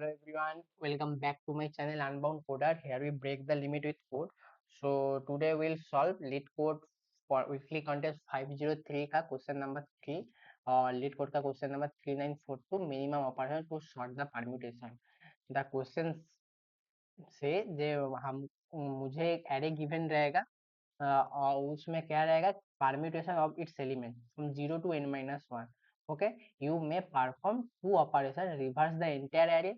Hello everyone, welcome back to my channel Unbound Coder. Here we break the limit with code. So today we'll solve lead code for weekly contest 503 का question number 3 और lead code का question number 3942 minimum operation to sort the permutation. The question से जो हम मुझे एक array given रहेगा और उसमें क्या रहेगा permutation of its element from 0 to n-1. Okay, you may perform two operation reverse the entire array.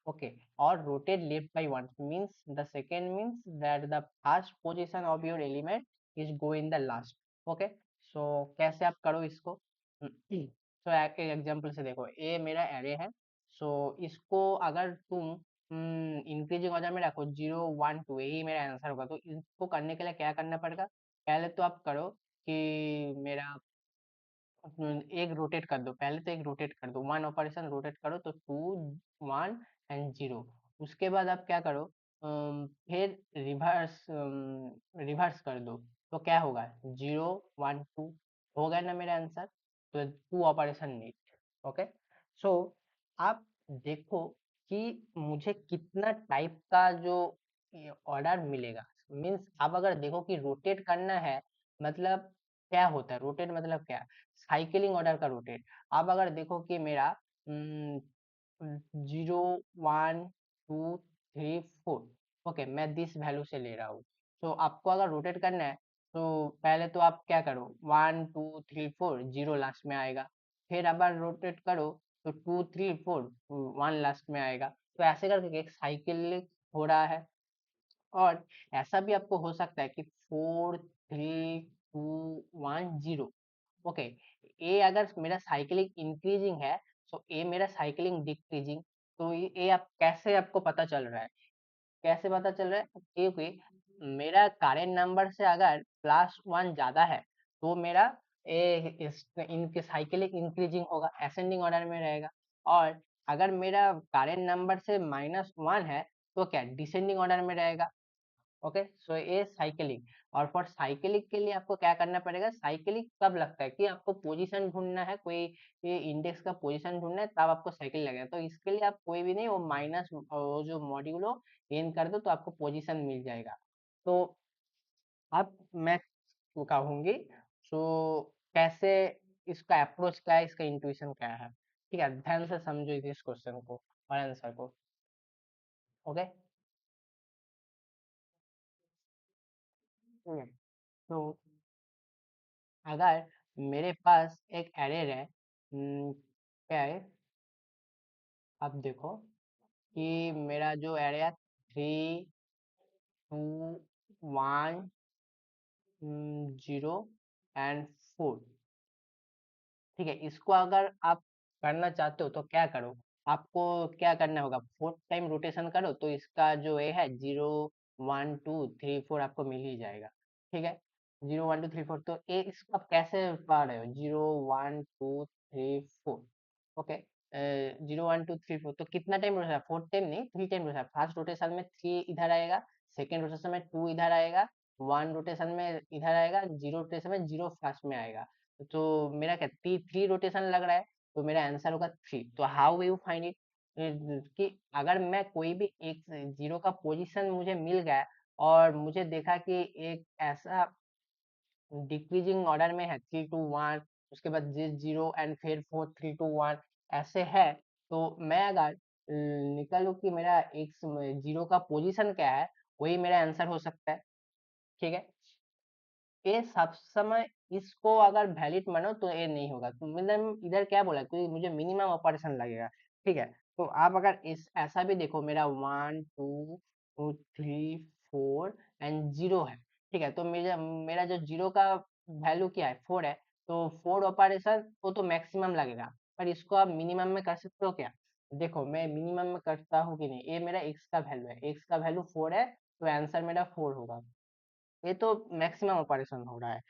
Okay, or rotate left by one means the second means that the first position of your element is go in the last. Okay, so कैसे आप करो इसको. तो एक example से देखो, ये मेरा एरे है. सो इसको अगर तुम इंक्रीजिंग ऑर्डर में रखो 0 1 2, यही मेरा आंसर होगा. तो इसको करने के लिए क्या करना पड़ेगा, पहले तो आप करो कि मेरा एक रोटेट कर दो. पहले तो एक रोटेट कर दो, वन ऑपरेशन रोटेट करो तो 2 1 एंड 0. उसके बाद आप क्या करो, फिर रिवर्स कर दो. तो क्या होगा 0 1 2 हो गया ना मेरा आंसर. तो टू ऑपरेशन नीड. ओके, सो आप देखो कि मुझे कितना टाइप का जो ऑर्डर मिलेगा. मीन्स आप अगर देखो कि रोटेट करना है, मतलब क्या होता है रोटेट, मतलब क्या, साइकिलिंग ऑर्डर का रोटेट. आप अगर देखो कि मेरा 0 1 2 3 4, ओके, मैं दिस वैल्यू से ले रहा हूँ. तो आपको अगर रोटेट करना है तो पहले तो आप क्या करो, 1 2 3 4 जीरो लास्ट में आएगा. फिर अगर रोटेट करो तो 2 3 4 1 लास्ट में आएगा. तो ऐसे करके एक साइकिल हो रहा है. और ऐसा भी आपको हो सकता है कि 4 3 2 1 0. ओके, ए अगर मेरा साइकिलिंग इंक्रीजिंग है तो ए मेरा साइकिलिंग डिक्रीजिंग. तो ये आप कैसे, आपको पता चल रहा है, कैसे पता चल रहा है, क्योंकि मेरा करेंट नंबर से अगर +1 ज्यादा है तो मेरा इनके साइकिलिंग इंक्रीजिंग होगा, असेंडिंग ऑर्डर में रहेगा. और अगर मेरा करेंट नंबर से -1 है तो क्या डिसेंडिंग ऑर्डर में रहेगा. ओके, सो ये साइकिलिंग. और फॉर साइकिलिंग के लिए आपको क्या करना पड़ेगा, साइकिलिंग कब लगता है कि आपको पोजीशन ढूंढना है, कोई ये इंडेक्स का पोजीशन ढूंढना है, तब आपको साइकिल लगेगा. तो इसके लिए आप कोई भी नहीं, वो माइनस वो जो मॉड्यूलो एन कर दो तो आपको पोजीशन मिल जाएगा. तो अब मैं कहूंगी, सो कैसे इसका अप्रोच क्या है, इसका इंट्यूशन क्या है. ठीक है, ध्यान से समझो इस क्वेश्चन को और आंसर को. ओके, तो अगर मेरे पास एक एरे है, क्या है, आप देखो कि मेरा जो एरे है 3 2 1 0 एंड 4. ठीक है, इसको अगर आप करना चाहते हो तो क्या करो, आपको क्या करना होगा, 4 टाइम रोटेशन करो तो इसका जो ये है 0 1 2 3 4 आपको मिल ही जाएगा. ठीक है, 0 1 2 3 4. तो ये इसको आप कैसे पा रहे हो, 0 1 2 3 4. ओके, 0 1 2 3 4 तो कितना टाइम रोटेशन, 4 टाइम नहीं, 3 टाइम रोटेशन. फर्स्ट रोटेशन में 3 इधर आएगा, सेकेंड रोटेशन में 2 इधर आएगा, 1 रोटेशन में इधर आएगा, 0 रोटेशन में 0 फर्स्ट में आएगा. तो मेरा क्या 3 रोटेशन लग रहा है. तो मेरा आंसर होगा 3. तो हाउ यू फाइंड इट, कि अगर मैं कोई भी एक जीरो का पोजीशन मुझे मिल गया और मुझे देखा कि एक ऐसा डिक्रीजिंग ऑर्डर में है 3 2 1, उसके बाद 0 एंड फिर 4 3 2 1 ऐसे है. तो मैं अगर निकालूं कि मेरा एक जीरो का पोजीशन क्या है, वही मेरा आंसर हो सकता है. ठीक है, ये सब समय इसको अगर वैलिड मानो तो ये नहीं होगा. तो मैंने इधर क्या बोला, क्योंकि मुझे मिनिमम ऑपरेशन लगेगा. ठीक है, तो आप अगर इस ऐसा भी देखो, मेरा 1 2 3 4 एंड 0 है. ठीक है, तो मेरा मेरा जो जीरो का वैल्यू क्या है, 4 है. तो 4 ऑपरेशन वो तो मैक्सिमम लगेगा, पर इसको आप मिनिमम में कर सकते हो क्या. देखो मैं मिनिमम में करता हूँ कि नहीं, ये मेरा एक्स का वैल्यू है, एक्स का वैल्यू 4 है, तो आंसर मेरा 4 होगा. ये तो मैक्सिमम ऑपरेशन हो रहा है.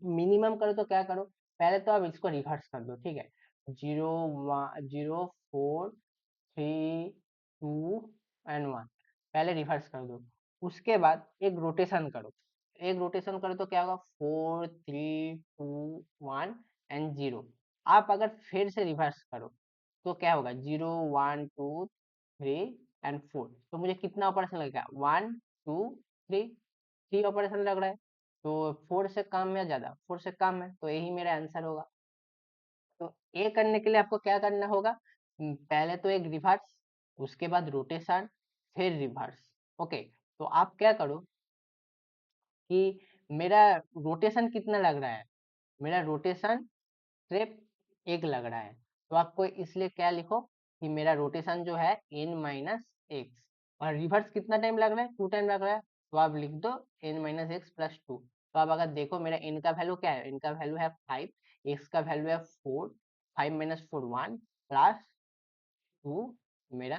मिनिमम करो तो क्या करो, पहले तो आप इसको रिवर्स कर दो. ठीक है, 0 1 0 4 3 2 एंड 1, पहले रिवर्स कर दो. उसके बाद एक रोटेशन करो, एक रोटेशन करो तो क्या होगा, 4 3 2 1 एंड 0. आप अगर फिर से रिवर्स करो तो क्या होगा, 0 1 2 3 एंड 4, तो मुझे कितना ऑपरेशन लगेगा, 1 2 3, 3 ऑपरेशन लग रहा है, तो 4 से कम या ज्यादा, 4 से कम है, तो यही मेरा आंसर होगा। तो ये करने के लिए आपको क्या करना होगा, पहले तो एक रिवर्स, उसके बाद रोटेशन, फिर रिवर्स। ओके, तो आप क्या करो कि मेरा रोटेशन कितना लग रहा है, मेरा रोटेशन सिर्फ एक लग रहा है, तो आपको इसलिए क्या लिखो कि मेरा रोटेशन जो है n माइनस एक्स, और रिवर्स कितना टाइम लग रहा है, 2 टाइम लग रहा है, तो आप लिख दो n माइनस एक्स प्लस 2। तो आप अगर देखो मेरा n का वैल्यू क्या है, n का वैल्यू है 5, x का वैल्यू है 4, 5 माइनस 4 1 प्लस 2 मेरा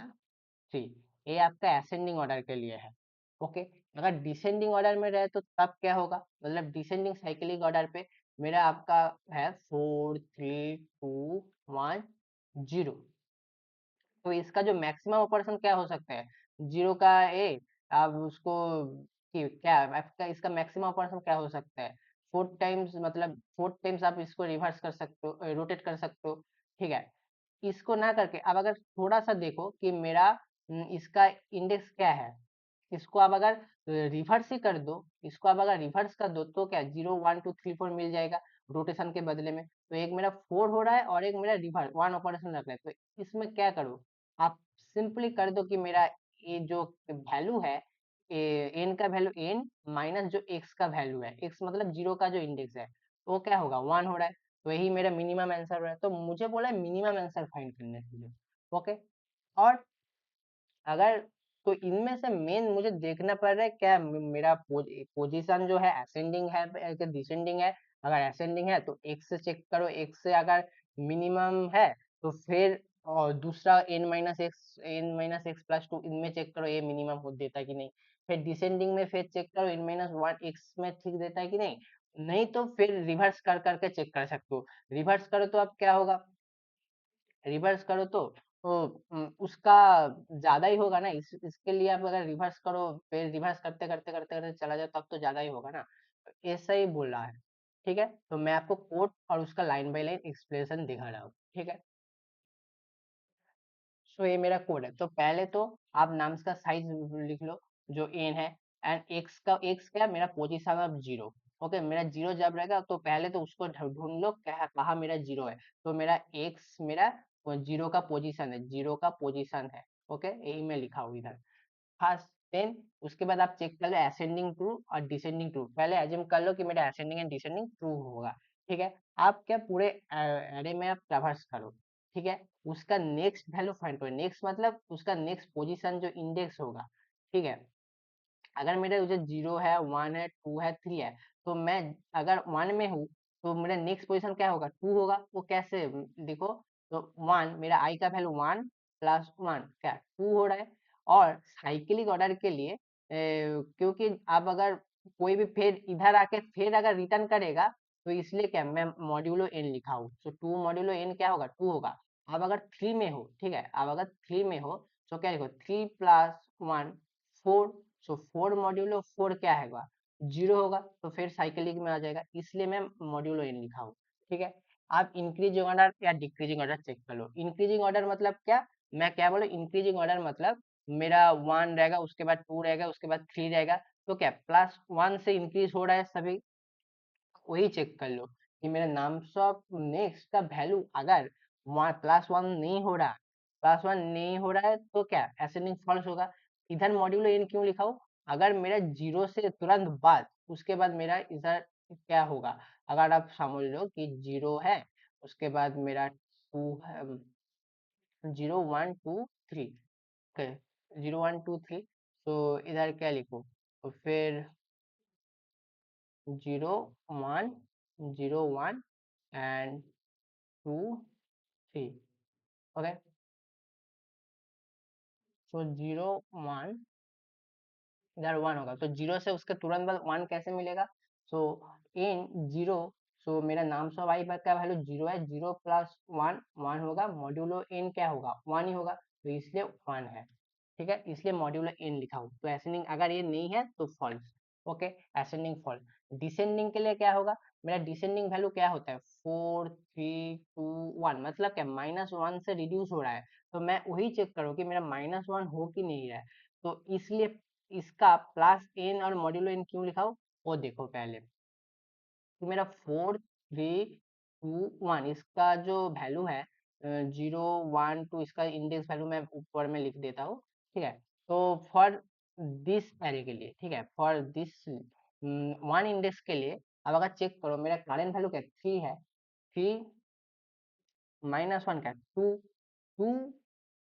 3। ये आपका असेंडिंग ऑर्डर के लिए है। ओके, अगर डिसेंडिंग ऑर्डर में रहे तो तब क्या होगा, मतलब डिसेंडिंग साइक्लिक ऑर्डर पे मेरा आपका है 4 3 2 1 0, तो इसका जो मैक्सिमम ऑपरेशन क्या हो सकता है, जीरो का ए, आप उसको क्या आपका इसका मैक्सिमम ऑपरेशन क्या हो सकता है, 4 टाइम्स, मतलब 4 टाइम्स आप इसको रिवर्स कर सकते हो, रोटेट कर सकते हो। ठीक है, इसको ना करके अब अगर थोड़ा सा देखो कि मेरा इसका इंडेक्स क्या है, इसको आप अगर रिवर्स ही कर दो, इसको आप अगर रिवर्स कर दो तो क्या 0 1 2 3 4 मिल जाएगा रोटेशन के बदले में, तो एक मेरा 4 हो रहा है और एक मेरा रिवर्स 1 ऑपरेशन रख रहा है, तो इसमें क्या करो, आप सिंपली कर दो कि मेरा ये जो वैल्यू है, एन का वैल्यू एन माइनस जो एक्स का वैल्यू है, एक्स मतलब जीरो का जो इंडेक्स है, वो क्या होगा 1 हो रहा है, तो यही मेरा मिनिमम आंसर हो रहा है, तो मुझे बोला है मिनिमम आंसर फाइंड करने के लिए। ओके, और अगर तो इनमें से मेन मुझे देखना पड़ रहा है क्या, मेरा पोजीशन जो है असेंडिंग है कि डिसेंडिंग है, अगर असेंडिंग है तो एक से चेक करो, एक से अगर मिनिमम है तो फिर, और दूसरा n माइनस एक्स प्लस 2 इनमें चेक करो ये मिनिमम हो देता है कि नहीं, फिर डिसेंडिंग में फिर चेक करो n-1 एक्स में ठीक देता है कि नहीं, नहीं तो फिर रिवर्स कर करके चेक कर सकते हो। रिवर्स करो तो अब क्या होगा, रिवर्स करो तो उसका ज्यादा ही होगा ना, इसके लिए आप अगर रिवर्स करो, फिर रिवर्स करते करते करते करते चला जाए तब तो ज्यादा ही होगा ना, तो ऐसा ही बोल रहा है। ठीक है, तो मैं आपको कोड और उसका लाइन बाय लाइन एक्सप्लेनेशन दिखा रहा हूँ। ठीक है, सो ये मेरा कोड है, तो पहले तो आप नाम्स का साइज लिख लो जो एन है, एंड एक्स क्या मेरा पोजीशन ऑफ जीरो। ओके, मेरा जीरो जब रहेगा तो पहले तो उसको ढूंढ लो कहाँ मेरा जीरो है, तो मेरा एक्स मेरा जीरो का पोजीशन है, जीरो का पोजीशन है। ओके, यही मैं लिखा हूँ इधर फर्स्ट, देन उसके बाद आप चेक कर लो असेंडिंग ट्रू और डिसेंडिंग ट्रू, पहले एज्यूम कर लो कि मेरा असेंडिंग एंड डिसेंडिंग ट्रू होगा। ठीक है, आप क्या पूरे एरे में आप ट्रैवर्स करो। ठीक है, उसका नेक्स्ट वैल्यू फाइंड करो, नेक्स्ट मतलब उसका नेक्स्ट पोजीशन जो इंडेक्स होगा। ठीक है, अगर मेरे जो जीरो है, वन है, टू है, थ्री है, तो मैं अगर वन में हूँ तो मेरा नेक्स्ट पोजीशन क्या होगा, टू होगा। वो कैसे देखो, तो वन मेरा आई का वैल्यू वन प्लस वन क्या टू हो रहा है, और साइक्लिक ऑर्डर के लिए क्योंकि आप अगर कोई भी फिर इधर आके फिर अगर रिटर्न करेगा, तो इसलिए क्या मैं मॉड्यूलो एन लिखा हूँ, तो टू मॉड्यूलो एन क्या होगा, टू होगा। अब अगर थ्री में हो, ठीक है, अब अगर थ्री में हो तो क्या लिखो, थ्री प्लस वन 4, सो 4 मॉड्यूलो 4 क्या है, जीरो होगा, तो फिर साइक्लिक में आ जाएगा, इसलिए मैं मॉड्यूलो एन लिखा हूँ। ठीक है, आप इंक्रीजिंग ऑर्डर या डिक्रीजिंग ऑर्डर चेक कर लो। इंक्रीजिंग ऑर्डर मतलब क्या, मैं क्या बोलूँ, इंक्रीजिंग ऑर्डर मतलब मेरा वन रहेगा, उसके बाद टू रहेगा, उसके बाद थ्री रहेगा, तो क्या प्लस वन से इंक्रीज हो रहा है सभी, वही चेक कर लो कि मेरे नाम्स ऑफ नेक्स्ट का वैल्यू अगर प्लस वन नहीं हो रहा, प्लस वन नहीं हो रहा है तो क्या असेंडिंग फॉल्स होगा। इधर मॉड्यूलो एन क्यों लिखा हूँ, अगर मेरा जीरो से तुरंत बाद उसके बाद मेरा इधर क्या होगा, अगर आप समझ लो कि जीरो है, उसके बाद मेरा टू है, zero one two three, okay, zero one two three, तो इधर क्या लिखो, तो फिर zero one, zero one and two three. Okay, so zero one, इधर वन होगा, तो जीरो से उसके तुरंत बाद वन कैसे मिलेगा, सो इन जीरो, सो मेरा नाम सो आई का वैल्यू जीरो है, जीरो प्लस वन वन होगा, मॉड्यूलो इन क्या होगा, वन ही होगा, तो इसलिए वन है। ठीक है, इसलिए मॉड्यूलो इन लिखा हूँ, तो असेंडिंग अगर ये नहीं है तो false. Okay, ascending false. Descending के लिए क्या होगा, मेरा डिसेंडिंग वैल्यू क्या होता है, 4 3 2 1, मतलब क्या माइनस वन से रिड्यूस हो रहा है, तो मैं वही चेक करूँ कि मेरा -1 हो कि नहीं रहा है। तो इसलिए इसका प्लस एन और मॉड्यूलो एन क्यों लिखा हो वो देखो पहले। तो मेरा 4 3 2 1 इसका जो वैल्यू है 0 1 2 इसका इंडेक्स वैल्यू मैं ऊपर में लिख देता हूँ, ठीक है। तो फॉर दिस एरे के लिए, ठीक है, फॉर दिस 1 इंडेक्स के लिए अब अगर चेक करो मेरा करंट वैल्यू क्या 3 है, 3 -1 क्या 2, 2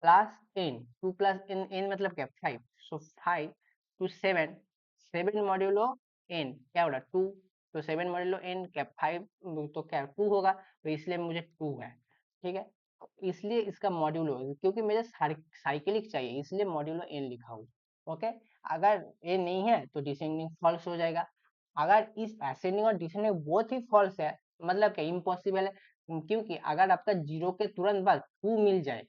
plus N, 2 plus N, N मतलब क्या 5, सो 5 टू 7, 7 मॉड्यूलो एन क्या होगा 2, तो 7 मॉड्यूलो एन क्या 5, तो क्या 2 होगा, तो इसलिए मुझे 2 है, ठीक है। इसलिए इसका मॉड्यूलो क्योंकि मुझे साइक्लिक चाहिए इसलिए मॉड्यूलो एन लिखा हूँ, ओके। अगर ए नहीं है तो डिसेंडिंग फॉल्स हो जाएगा। अगर इस असेंडिंग और डिसेंडिंग बोथ ही फॉल्स है मतलब क्या इम्पॉसिबल है, क्योंकि अगर आपका जीरो के तुरंत बाद 2 मिल जाए,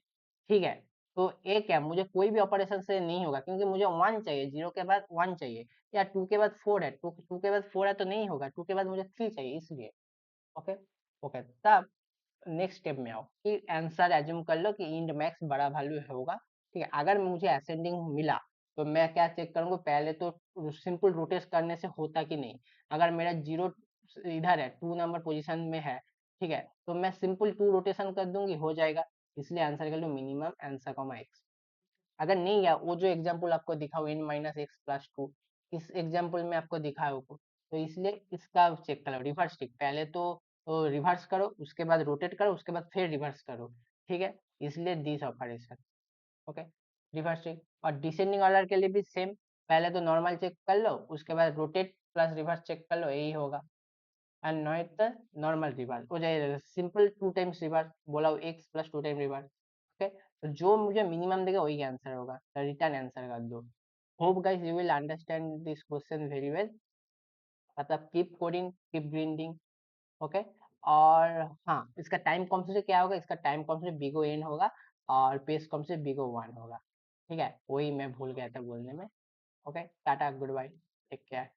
ठीक है, तो ए क्या मुझे कोई भी ऑपरेशन से नहीं होगा क्योंकि मुझे 1 चाहिए, 0 के बाद 1 चाहिए, या 2 के बाद 4 है, 2 के बाद 4 है तो नहीं होगा, 2 के बाद मुझे 3 चाहिए इसलिए, ओके। ओके तब नेक्स्ट स्टेप में आओ कि आंसर एज्यूम कर लो कि इंड मैक्स बड़ा वैल्यू होगा, ठीक है। अगर मुझे असेंडिंग मिला तो मैं क्या चेक करूंगा पहले तो सिंपल रोटेट करने से होता कि नहीं। अगर मेरा जीरो इधर है 2 नंबर पोजीशन में है, ठीक है, तो मैं सिंपल 2 रोटेशन कर दूंगी हो जाएगा, इसलिए आंसर कर लो मिनिमम आंसर कॉमा एक्स। अगर नहीं है वो जो एग्जाम्पल आपको दिखाओ n-x+2 इस एग्जाम्पल में आपको दिखा हो तो इसलिए इसका चेक करो रिवर्स टिक पहले तो रिवर्स करो उसके बाद रोटेट करो उसके बाद फिर रिवर्स करो, ठीक है, इसलिए दिस ऑपरेशन, ओके। रिवर्स टिक और डिसेंडिंग ऑर्डर के लिए भी सेम, पहले तो नॉर्मल चेक कर लो उसके बाद रोटेट प्लस रिवर्स चेक कर लो यही होगा, and not the normal reverse हो जाएगा सिंपल 2 टाइम्स रिवर्स बोला x+2 टाइम रिवर्स, ओके। तो जो मुझे मिनिमम देगा वही आंसर होगा, तो रिटर्न आंसर कर दो। Hope guys you will understand this question very well, मतलब keep coding keep grinding, okay. और हाँ इसका टाइम कॉम्प्लेक्सिटी क्या होगा, इसका टाइम कॉम्प्लेक्सिटी बिग एन होगा और पेस कॉम्प्लेक्सिटी बिग 1 होगा, ठीक है, वही मैं भूल गया था बोलने में, okay. Tata good bye take care.